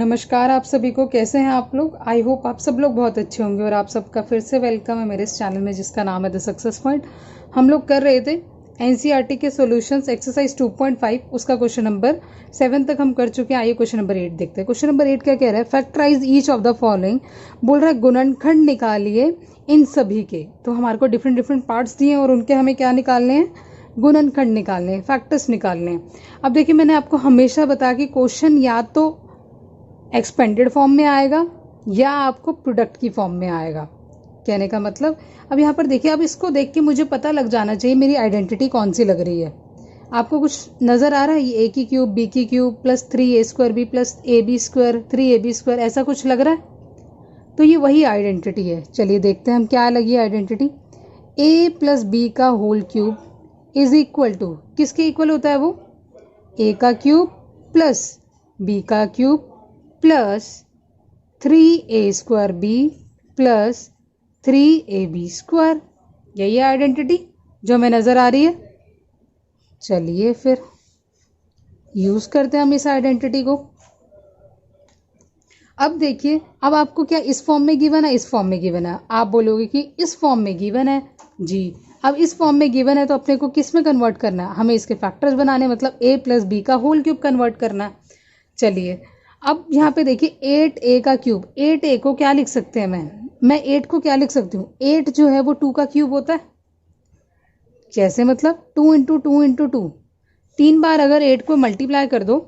नमस्कार आप सभी को। कैसे हैं आप लोग? आई होप आप सब लोग बहुत अच्छे होंगे और आप सबका फिर से वेलकम है मेरे इस चैनल में जिसका नाम है द सक्सेस पॉइंट। हम लोग कर रहे थे एनसीईआरटी के सॉल्यूशंस एक्सरसाइज 2.5, उसका क्वेश्चन नंबर 7 तक हम कर चुके हैं। आइए क्वेश्चन नंबर 8 देखते हैं। क्वेश्चन नंबर 8 क्या कह रहा है? Factorise each of the following. बोल रहा है गुणनखंड निकालिए इन सभी के। तो हमारे को डिफरेंट डिफरेंट पार्ट्स दिए हैं और उनके हमें क्या निकालने हैं? गुणनखंड निकालने हैं, फैक्टर्स निकालने हैं। अब देखिए, मैंने आपको हमेशा बताया कि क्वेश्चन या तो एक्सपेंडेड फॉर्म में आएगा या आपको प्रोडक्ट की फॉर्म में आएगा। कहने का मतलब, अब यहाँ पर देखिए, अब इसको देख के मुझे पता लग जाना चाहिए मेरी आइडेंटिटी कौन सी लग रही है। आपको कुछ नजर आ रहा है? ये ए की क्यूब बी की cube plus 3a² B plus ab² 3ab², ऐसा कुछ लग रहा है? तो ये वही आइडेंटिटी है। चलिए देखते हैं हम क्या लगी आइडेंटिटी। a प्लस बी का whole cube is equal to, किसके इक्वल होता है वो? a का क्यूब प्लस b का cube plus 3a² B plus 3ab²। यही है आइडेंटिटी जो हमें नजर आ रही है। चलिए फिर यूज करते हैं हम इस आइडेंटिटी को। अब देखिए, अब आपको क्या इस फॉर्म में गिवन है, इस फॉर्म में गिवन है? आप बोलोगे कि इस फॉर्म में गिवन है जी। अब इस फॉर्म में गिवन है तो अपने को किस में कन्वर्ट करना है? हमें इसके फैक्टर्स बनाने, मतलब a प्लस बी का होल क्यूब कन्वर्ट करना है। चलिए, अब यहाँ पे देखिए 8a का क्यूब, 8a को क्या लिख सकते हैं? मैं 8 को क्या लिख सकती हूँ? 8 जो है वो 2 का क्यूब होता है। जैसे मतलब 2 इंटू 2 इंटू 2, 3 बार अगर 8 को मल्टीप्लाई कर दो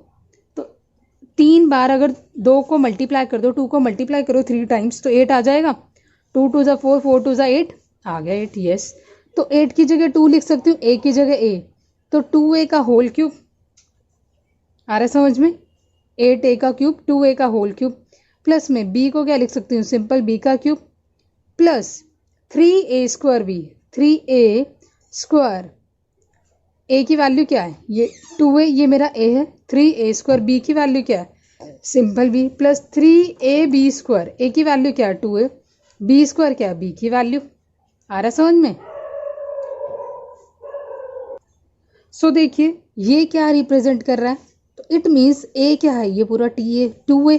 तो 3 बार अगर 2 को मल्टीप्लाई कर दो, 2 को मल्टीप्लाई करो 3 टाइम्स तो 8 आ जाएगा। 2 2 ज़ा 4, 4 2 ज़ा 8, आ गया 8। यस, तो 8 की जगह 2 लिख सकती हूँ, a की जगह a, तो 2a का होल क्यूब। आ रहा है समझ में? 8a का क्यूब 2a का होल क्यूब प्लस में b को क्या लिख सकती हूँ? सिंपल b का cube plus 3a² b, 3a²। a की वैल्यू क्या है? ये 2a, ये मेरा a है। 3a², b की वैल्यू क्या है? Simple b plus 3ab²। a की वैल्यू क्या है? 2a, b² क्या है? b की वैल्यू। आ रहा समझ में? सो देखिए, ये क्या रिप्रेजेंट कर रहा है? तो इट मीन्स a क्या है? ये पूरा TA 2a,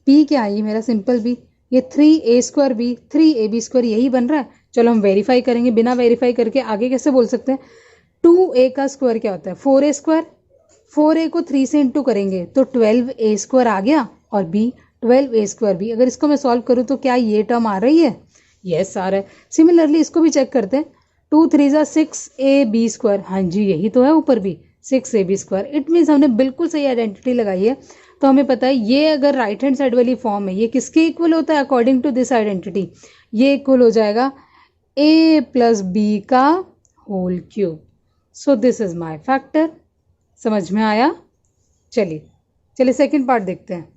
b क्या है? ये मेरा सिंपल b, ये 3a² b 3ab², यही बन रहा है। चलो हम वेरीफाई करेंगे। बिना वेरीफाई करके आगे कैसे बोल सकते हैं? 2a का स्क्वायर क्या होता है? 4a²। 4a को 3 से इंटू करेंगे तो 12a² आ गया और b 12a² b। अगर इसको मैं सॉल्व करूँ तो क्या ये टर्म आ रही है? यस आ रहा है। सिमिलरली इसको भी चेक करते हैं। 2 3 ज़ा 6ab², हाँ जी यही तो है ऊपर भी 6ab²। इट मीन्स हमने बिल्कुल सही आइडेंटिटी लगाई है। तो हमें पता है ये अगर राइट हैंड साइड वाली फॉर्म है, ये किसके इक्वल होता है अकॉर्डिंग टू दिस आइडेंटिटी? ये इक्वल हो जाएगा a प्लस बी का whole cube. So this is my factor. समझ में आया? चलिए सेकेंड पार्ट देखते हैं।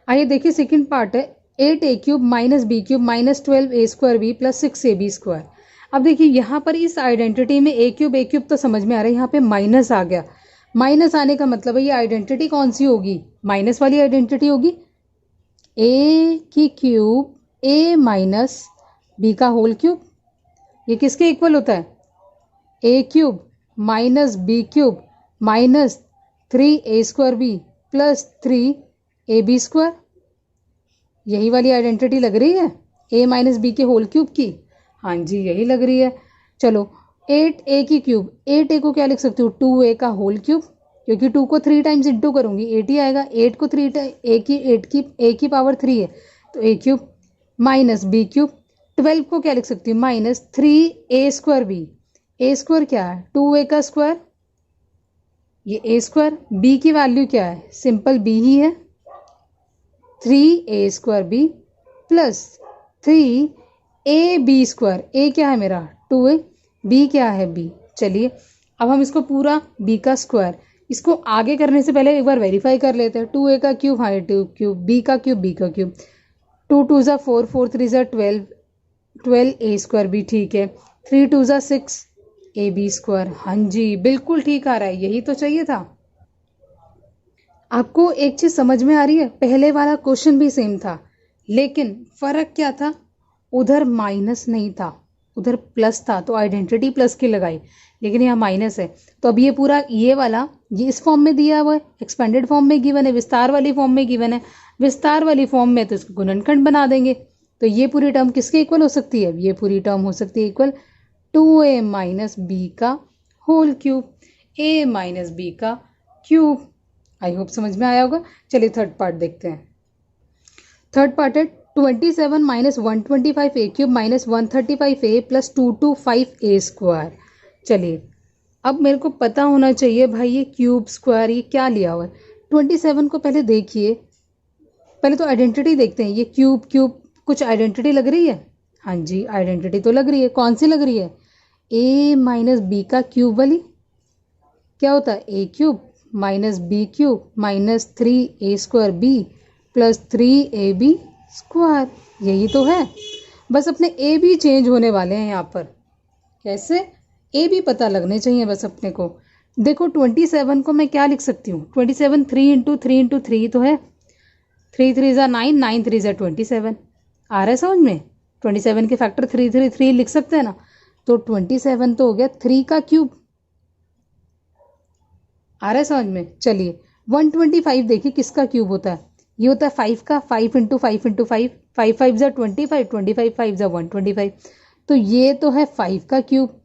आइए देखिए, सेकेंड पार्ट है 8a³ minus b³ minus 12a² b plus 6ab²। अब देखिए यहाँ पर इस आइडेंटिटी में a³ तो समझ में आ रहा है, यहाँ पे माइनस आ गया। माइनस आने का मतलब है ये आइडेंटिटी कौन सी होगी? माइनस वाली आइडेंटिटी होगी। a की क्यूब a माइनस b का होल क्यूब, ये किसके इक्वल होता है? a³ minus b³ minus 3a² b plus 3ab²। यही वाली आइडेंटिटी लग रही है a माइनस बी के होल क्यूब की। हाँ जी यही लग रही है। चलो 8a की क्यूब, 8a को क्या लिख सकती हूँ? 2a का होल क्यूब, क्योंकि 2 को 3 टाइम्स इंटू करूंगी 8 ही आएगा। 8 को 3 a की पावर 3 है तो a³ माइनस b³। 12 को क्या लिख सकती हूँ? Minus 3a² b। a² क्या है? 2a का स्क्वायर, ये a²। b की वैल्यू क्या है? सिंपल b ही है, 3a² b plus 3ab²। a क्या है मेरा? 2a, b क्या है? b। चलिए अब हम इसको पूरा b का स्क्वायर, इसको आगे करने से पहले एक बार वेरीफाई कर लेते हैं। 2a का क्यूब, हाँ 2 क्यूब, b का क्यूब, b का क्यूब, 2 2 ज़ा 4, 4 3 ज़ा 12, 12a² b, ठीक है। 3 2 ज़ा 6ab², हाँ जी बिल्कुल ठीक आ रहा है, यही तो चाहिए था। आपको एक चीज समझ में आ रही है? पहले वाला क्वेश्चन भी सेम था, लेकिन फर्क क्या था? उधर माइनस नहीं था, उधर प्लस था तो आइडेंटिटी प्लस की लगाई, लेकिन यहाँ माइनस है। तो अब ये पूरा ये वाला ये इस फॉर्म में दिया हुआ है, एक्सपेंडेड फॉर्म में गिवन है, विस्तार वाली फॉर्म में गिवन है। विस्तार वाली फॉर्म में तो इसको गुणनखंड बना देंगे, तो ये पूरी टर्म किसके इक्वल हो सकती है? ये पूरी टर्म हो सकती है इक्वल 2a माइनस बी का whole cube, a minus B का क्यूब। आई होप समझ में आया होगा। चलिए थर्ड पार्ट देखते हैं। थर्ड पार्ट है 27 माइनस 125 ए क्यूब माइनस 135 ए प्लस 225 ए स्क्वायर। चलिए अब मेरे को पता होना चाहिए भाई ये क्यूब स्क्वायर ये क्या लिया हुआ है। 27 को पहले देखिए, पहले तो आइडेंटिटी देखते हैं। ये क्यूब क्यूब कुछ आइडेंटिटी लग रही है? हाँ जी आइडेंटिटी तो लग रही है। कौन सी लग रही है? a माइनस बी का क्यूब वाली। क्या होता है? a cube minus B cube minus 3a square B plus 3ab square. यही तो है, बस अपने a भी चेंज होने वाले हैं यहाँ पर। कैसे? a भी पता लगने चाहिए बस अपने को। देखो 27 को मैं क्या लिख सकती हूँ? 27 3 इंटू 3 इंटू 3 तो है, 3 3 ज़ा 9, 9 3 ज़ा 27। आ रहा है समझ में? 27 के फैक्टर 3 3 3 लिख सकते हैं ना। तो 27 तो हो गया 3 का क्यूब। आ रहा है समझ में? चलिए 125 देखिए किसका क्यूब होता है? ये होता है 5 का। 5 इंटू 5 इंटू 5, 5 5 ज़ा 25, 25 5 ज़ा 125। तो ये तो है 5 का क्यूब,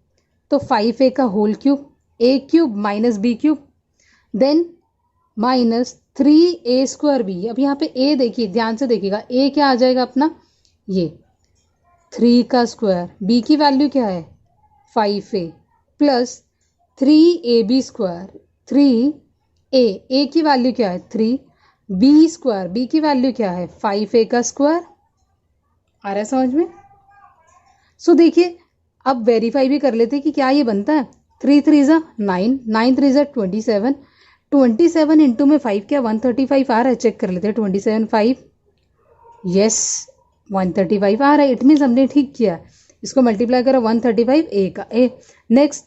तो 5a का whole cube, a cube minus b cube then minus 3a square B. अब यहाँ पे a देखिए, ध्यान से देखिएगा, a क्या आ जाएगा अपना? ये 3 का स्क्वायर, b की वैल्यू क्या है? 5a plus 3ab square, 3a की वैल्यू क्या है? 3 b स्क्वायर, b की वैल्यू क्या है? 5a का स्क्वायर। आ रहा है समझ में? सो देखिए अब वेरीफाई भी कर लेते कि क्या ये बनता है। 3 3 ज़ा 9, 9 3 ज़ा 27, 27 इंटू में 5 क्या 135 आ रहा है? चेक कर लेते हैं। 27 5, यस 135 आ रहा है। इट मीन्स हमने ठीक किया। इसको मल्टीप्लाई करो 135 ए का ए। नेक्स्ट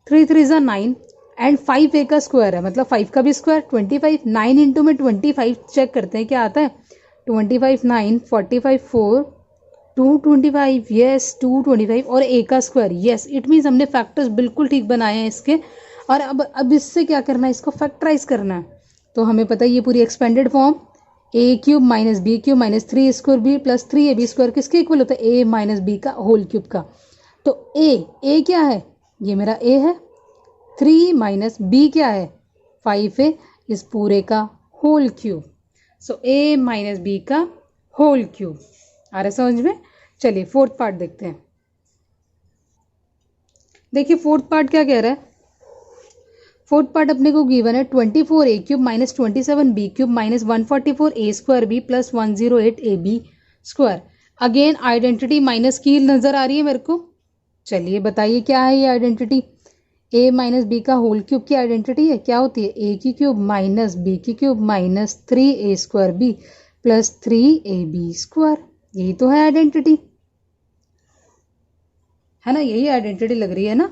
3 3 ज़ा 9 एंड 5 ए का स्क्वायर है, मतलब 5 का भी स्क्वायर 25। 9 इंटू में 25 चेक करते हैं क्या आता है। 25 9 45 4 225, यस 225 और ए का स्क्वायर, यस। इट मीन्स हमने फैक्टर्स बिल्कुल ठीक बनाए हैं इसके। और अब इससे क्या करना है? इसको फैक्टराइज करना है। तो हमें पता है ये पूरी expanded form a cube minus B cube minus 3 square B plus 3ab square किसके इक्वल होता है? a माइनस बी का होल क्यूब का। तो a क्या है? ये मेरा a है। 3 माइनस b क्या है? 5a, इस पूरे का whole cube. So a minus B का होल क्यूब। आ रहा है समझ में? चलिए फोर्थ पार्ट देखते हैं। देखिए फोर्थ पार्ट क्या कह रहा है। फोर्थ पार्ट अपने को गिवन है 24a cube minus 27b cube minus 144a square B plus 108ab square. Again identity minus की नजर आ रही है मेरे को। चलिए बताइए क्या है ये आइडेंटिटी। a माइनस बी का होल क्यूब की आइडेंटिटी है, क्या होती है? a की क्यूब माइनस b की cube minus 3a square b plus 3ab square. यही तो है आइडेंटिटी, है ना? यही आइडेंटिटी लग रही है ना?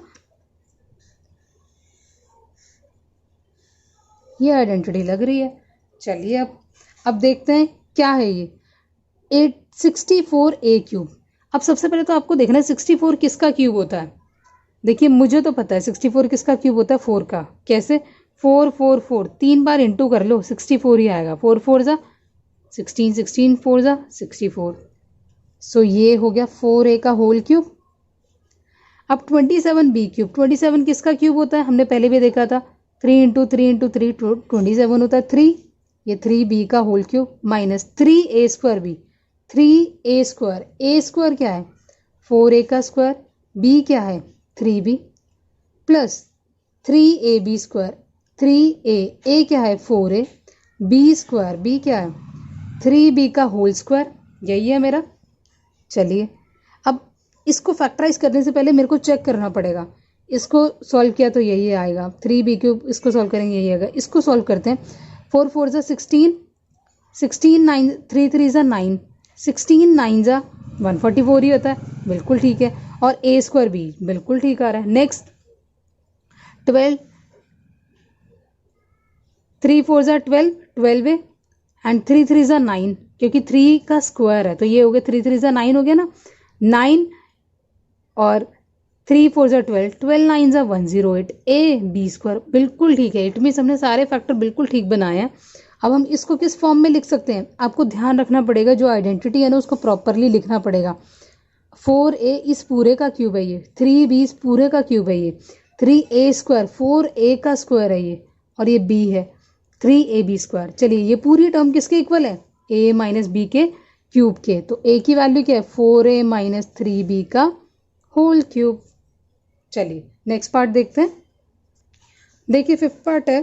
ये आइडेंटिटी लग रही है। चलिए अब देखते हैं क्या है ये 64a क्यूब। अब सबसे पहले तो आपको देखना है 64 किसका क्यूब होता है। देखिए मुझे तो पता है 64 किसका क्यूब होता है, 4 का। कैसे? 4 4 4 3 बार इंटू कर लो 64 ही आएगा। 4 4 ज़ा 16, 16 4 ज़ा 64। सो ये हो गया 4a का होल क्यूब। अब 27b क्यूब, 27 किसका क्यूब होता है? हमने पहले भी देखा था 3 इंटू 3 इंटू 3 27 होता है 3। ये 3b का whole cube minus 3a square B, 3a square, a square क्या है? 4a का स्क्वायर, b क्या है? 3b plus 3ab square, 3a, a क्या है? 4a, b स्क्वायर, b क्या है? 3b का होल स्क्वायर। यही है मेरा। चलिए अब इसको फैक्टराइज करने से पहले मेरे को चेक करना पड़ेगा। इसको सॉल्व किया तो यही आएगा 3b क्यूब, इसको सॉल्व करेंगे यही आएगा। इसको सॉल्व करते हैं। 4 4 ज़ा 16, 16 9 3 3 ज़ा 9, 16 9 ज़ा 144 ही होता है, बिल्कुल ठीक है। और a स्क्वायर b बिल्कुल ठीक आ रहा है। नेक्स्ट 12, 3 4 ज़ा 12, 12 एंड 3 3 ज़ा 9, क्योंकि 3 का स्क्वायर है तो ये हो गया 3 3 ज़ा 9 हो गया ना। 9 और 3 4 ज़ा 12, 12 9 ज़ा 108, ए बी स्क्वायर बिल्कुल ठीक है। इट मीन्स हमने सारे फैक्टर बिल्कुल ठीक बनाए हैं। अब हम इसको किस फॉर्म में लिख सकते हैं, आपको ध्यान रखना पड़ेगा, जो आइडेंटिटी है ना उसको प्रॉपरली लिखना पड़ेगा। 4a इस पूरे का क्यूब है ये, 3b इस पूरे का क्यूब है ये, 3a स्क्वायर 4a का स्क्वायर है ये, और ये b है 3ab स्क्वायर। चलिए ये पूरी टर्म किसके इक्वल है, a माइनस बी के क्यूब के। तो a की वैल्यू क्या है, 4a माइनस 3b का होल क्यूब। चलिए नेक्स्ट पार्ट देखते हैं। देखिए फिफ्थ पार्ट है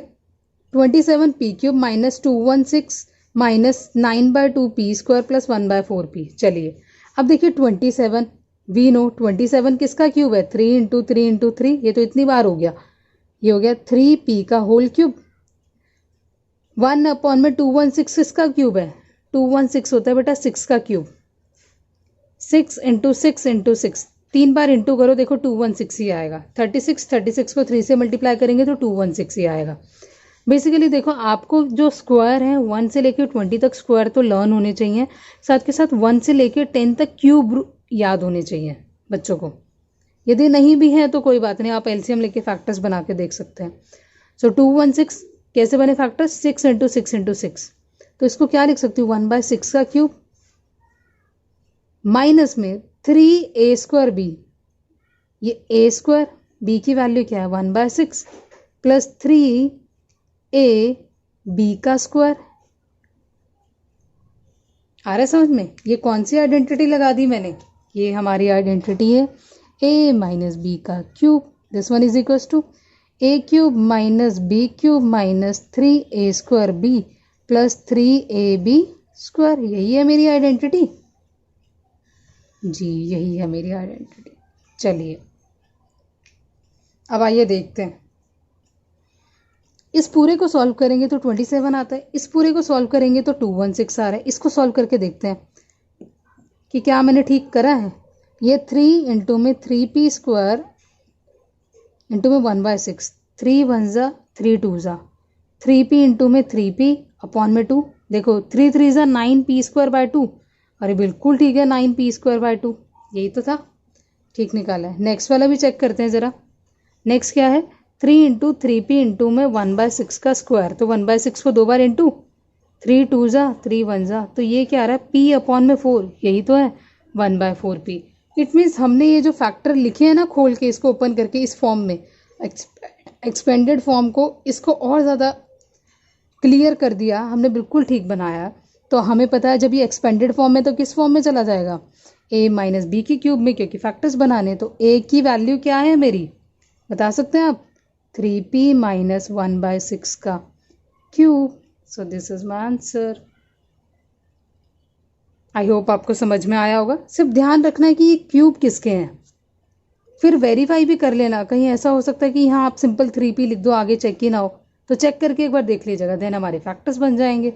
27p cube minus 216 minus 9/2p square plus 1/4p। चलिए अब देखिए 27, वी नो 27 किसका क्यूब है, 3 इंटू 3 इंटू 3, ये तो इतनी बार हो गया, ये हो गया 3p का होल क्यूब। 1 अपॉन में 216 किसका क्यूब है, 216 होता है बेटा 6 का cube. 6 into 6 into 6, 3 bar into करो, देखो 216 ही आएगा। 36 को 3 से मल्टीप्लाई करेंगे तो 216 ही आएगा। बेसिकली देखो आपको जो स्क्वायर है 1 से लेकर 20 तक स्क्वायर तो लर्न होने चाहिए, साथ के साथ 1 से लेकर 10 तक क्यूब याद होने चाहिए बच्चों को। यदि नहीं भी है तो कोई बात नहीं, आप एलसीएम लेके फैक्टर्स बना के देख सकते हैं। सो 216 कैसे बने फैक्टर्स, 6 इंटू 6 इंटू 6, तो इसको क्या लिख सकती हूँ 1/6 का क्यूब माइनस में 3a स्क्वायर बी, ये a स्क्वायर b की वैल्यू क्या है 1/6 प्लस 3a b का स्क्वायर। आ रहा है समझ में, ये कौन सी आइडेंटिटी लगा दी मैंने, ये हमारी आइडेंटिटी है a माइनस बी का cube. This one is equal to a cube minus B cube minus 3a square b plus 3ab square. यही है मेरी आइडेंटिटी जी, यही है मेरी आइडेंटिटी। चलिए अब आइए देखते हैं, इस पूरे को सॉल्व करेंगे तो 27 आता है, इस पूरे को सॉल्व करेंगे तो 216 आ रहा है। इसको सॉल्व करके देखते हैं कि क्या मैंने ठीक करा है। ये 3 इंटू में 3p स्क्वायर इंटू में 1/6, 3 1 ज़ा 3 2 ज़ा, 3p इंटू में 3p अपॉन में 2, देखो 3 3 ज़ा 9p स्क्वायर बाय 2, अरे बिल्कुल ठीक है 9p स्क्वायर बाय 2, यही तो था, ठीक निकाला है। नेक्स्ट वाला भी चेक करते हैं ज़रा। नेक्स्ट क्या है, 3 इंटू 3p इंटू में 1/6 का स्क्वायर, तो 1/6 को 2 बार इंटू, 3 2 ज़ा 3 1 ज़ा, तो ये क्या आ रहा है p अपॉन में 4, यही तो है 1/4p। इट मीन्स हमने ये जो फैक्टर लिखे हैं ना खोल के, इसको ओपन करके इस फॉर्म में एक्सपेंडेड फॉर्म को, इसको और ज़्यादा क्लियर कर दिया हमने, बिल्कुल ठीक बनाया। तो हमें पता है जब ये एक्सपेंडेड फॉर्म में तो किस फॉर्म में चला जाएगा, a माइनस बी की क्यूब में, क्योंकि फैक्टर्स बनाने। तो a की वैल्यू क्या है मेरी, बता सकते हैं आप, 3p माइनस 1/6 का cube. So this is my answer. I hope आपको समझ में आया होगा। सिर्फ ध्यान रखना है कि ये क्यूब किसके हैं, फिर वेरीफाई भी कर लेना, कहीं ऐसा हो सकता है कि यहाँ आप सिंपल 3p लिख दो, आगे चेक ही ना हो, तो चेक करके एक बार देख लीजिएगा, देन हमारे फैक्टर्स बन जाएंगे।